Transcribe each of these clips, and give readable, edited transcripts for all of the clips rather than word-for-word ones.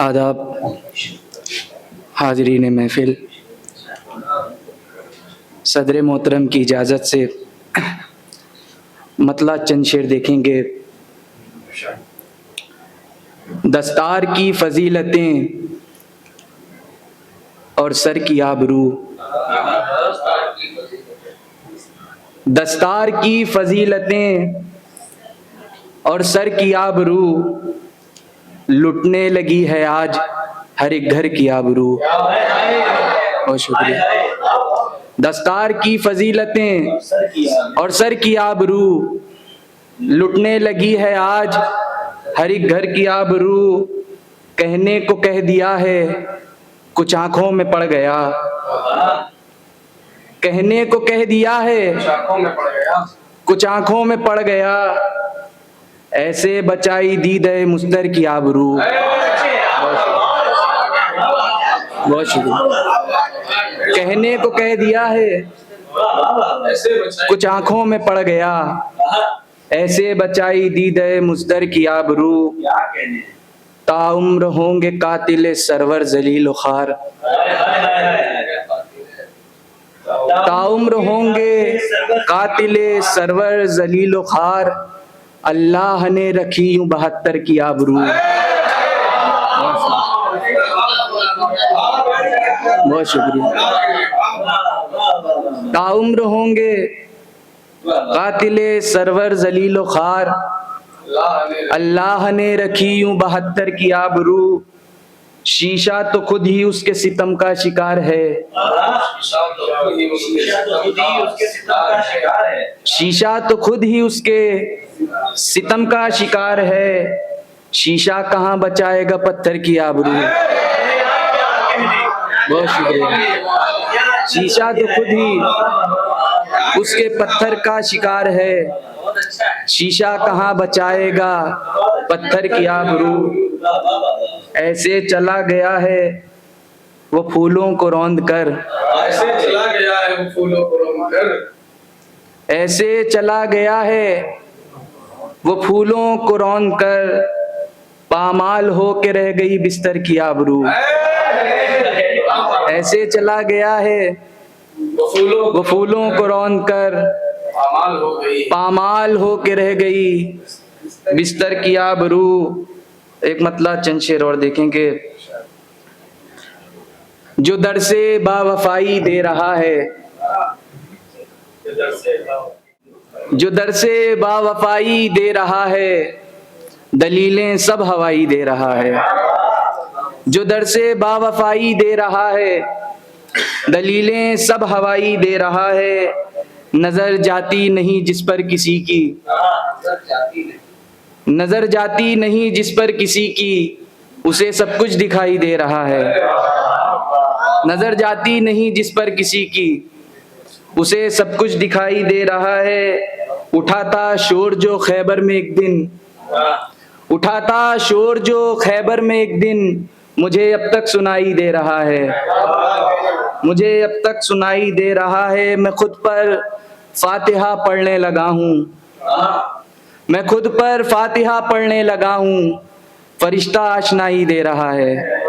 आदाब, हाज़रीन महफिल, सदर मोहतरम की इजाज़त से मतला चंद शेर देखेंगे। दस्तार की फजीलतें और सर की आबरू, दस्तार की फजीलतें और सर की आबरू, लुटने लगी है आज हर एक घर की आबरू। बहुत शुक्रिया। दस्तार की फजीलतें और सर की आबरू, लुटने लगी है आज हर एक घर की आबरू। कहने को कह दिया है कुछ आंखों में पड़ गया, कहने को कह दिया है कुछ आंखों में पड़ गया। ऐसे बचाई दीद-ए मुस्तर की आबरू। बहुत शुक्रिया। कहने को कह दिया है कुछ आंखों में पड़ गया, ऐसे बचाई दीद-ए मुस्तर की आबरू। ताउम्र होंगे कातिल सरवर जलील खार, ताउम्र होंगे कातिल सरवर जलील खार। अल्लाह ने रखी यूं 72 की आबरू। बहुत शुक्रिया। ताउम्र होंगे कातिले सरवर जलीलो खार, अल्लाह ने रखी यूं 72 की आबरू। शीशा तो खुद ही उसके सितम का शिकार है, शीशा तो खुद ही उसके सितम का शिकार है। शीशा कहाँ बचाएगा पत्थर की आबरू। बहुत शुक्रिया। शीशा तो खुद ही उसके पत्थर का शिकार है, शीशा कहाँ बचाएगा पत्थर की आबरू। ऐसे चला गया है वो फूलों को रौंद कर, ऐसे चला गया है वो फूलों को रौंद कर, ऐसे चला गया है वो फूलों को रौंद कर। पामाल हो के रह गई बिस्तर की आबरू। ऐसे चला गया है वो फूलों को रौंद कर, पामाल हो के रह गई बिस्तर की आबरू। एक मतला चंद शेर और देखेंगे। जो दर से बावफाई दे रहा है, जो दर से बावफाई दे रहा है, दलीलें सब हवाई दे रहा है। जो दर से बावफाई दे रहा है, दलीलें सब हवाई दे रहा है। नजर जाती नहीं जिस पर किसी की, नजर जाती नहीं जिस पर किसी की, उसे सब कुछ दिखाई दे रहा है। नजर जाती नहीं जिस पर किसी की, उसे सब कुछ दिखाई दे रहा है। उठाता शोर जो खैबर में एक दिन, उठाता शोर जो खैबर में एक दिन, मुझे अब तक सुनाई दे रहा है, मुझे अब तक सुनाई दे रहा है। मैं खुद पर फातिहा पढ़ने लगा हूँ, मैं खुद पर फातिहा पढ़ने लगा हूँ, फरिश्ता आशनाई दे रहा है।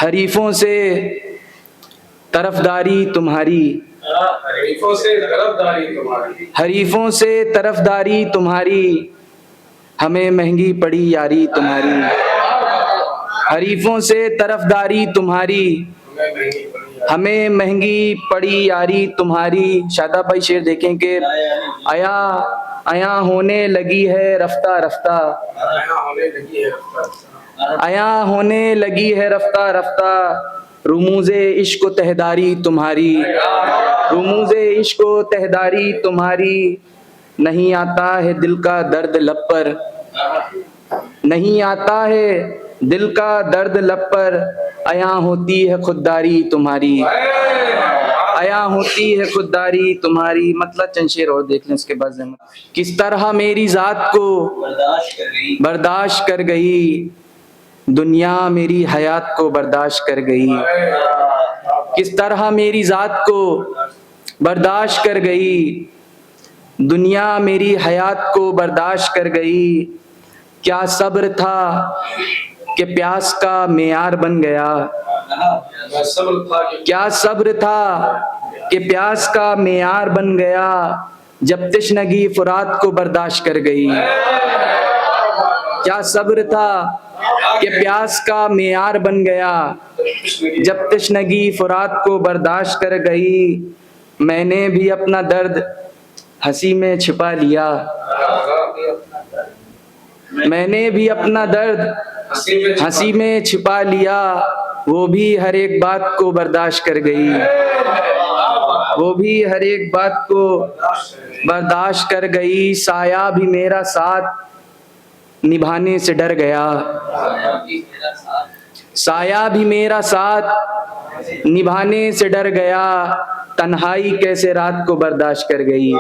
हरीफों से तरफदारी तुम्हारी, हरीफों से तरफदारी तुम्हारी, हरीफों से तरफदारी तुम्हारी, हमें महंगी पड़ी यारी तुम्हारी। हरीफों से तरफदारी तुम्हारी, हमें महंगी पड़ी यारी तुम्हारी। शादाब भाई शेर देखेंगे। आया आया होने लगी है रफ्ता रफ्ता, आया होने लगी है रफ्ता रफ्ता, रुमूज़े इश्क व तहदारी तुम्हारी, रुमूज़े इश्क व तहदारी तुम्हारी। नहीं आता है दिल का दर्द लब पर, नहीं आता है दिल का दर्द लब पर, आया होती है खुददारी तुम्हारी, आया होती है खुददारी तुम्हारी। मतलब चंद शेर और देख लें इसके बाद। किस तरह मेरी जात को बर्दाश्त कर गई, दुनिया मेरी हयात को बर्दाश्त कर गई। किस तरह मेरी जात को बर्दाश्त कर गई, दुनिया मेरी हयात को बर्दाश्त कर गई। क्या सब्र था, कि प्यास का मेयार बन गया। क्या सब्र था कि प्यास का मेयार बन गया, जब तशनगी फुरात को बर्दाश्त कर गई। क्या सब्र था कि प्यास का मेयार बन गया, जब तशनगी फुरात को बर्दाश्त कर गई। मैंने भी अपना दर्द हंसी में छिपा लिया, मैंने भी अपना दर्द हंसी में छिपा लिया। वो भी हर एक बात को बर्दाश्त कर गई, वो भी हर एक बात को बर्दाश्त कर गई। साया भी मेरा साथ निभाने से डर गया, साया भी मेरा साथ निभाने से डर गया। तन्हाई कैसे रात को बर्दाश्त कर गई।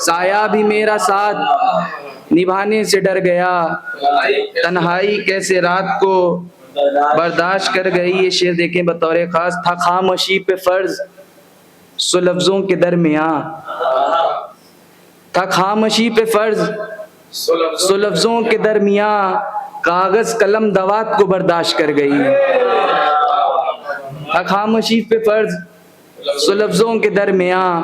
साया भी मेरा साथ निभाने से डर गया, तन्हाई कैसे रात को बर्दाश्त कर गई। ये शेर देखें बतौर खास। था खामोशी पे फर्ज सो लफ्जों के दरमियां, था खामोशी पे फर्ज सो लफ्जों के दरमियां। कागज कलम दवात को बर्दाश्त कर गई। था खामोशी पे फर्ज सो लफ्जों के दरमियां,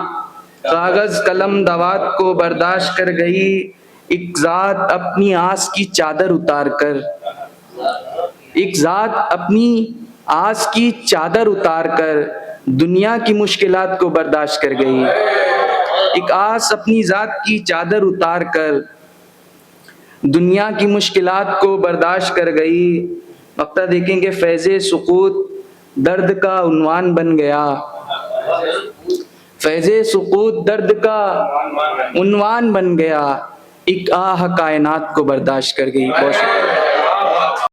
कागज कलम दवात को बर्दाश्त कर गई। एक जात अपनी आस की चादर उतार कर, एक जात अपनी आस की चादर उतार कर दुनिया की मुश्किलात को बर्दाश्त कर गई। एक आस अपनी जात की चादर उतार कर दुनिया की मुश्किलात को बर्दाश्त कर गई। मक्ता देखेंगे फैज़े सुकूत दर्द का उन्वान बन गया, फैज़े सुकूत दर्द का उन्वान बन गया। एक आह कायनात को बर्दाश्त कर गई। बहुत शुक्रिया।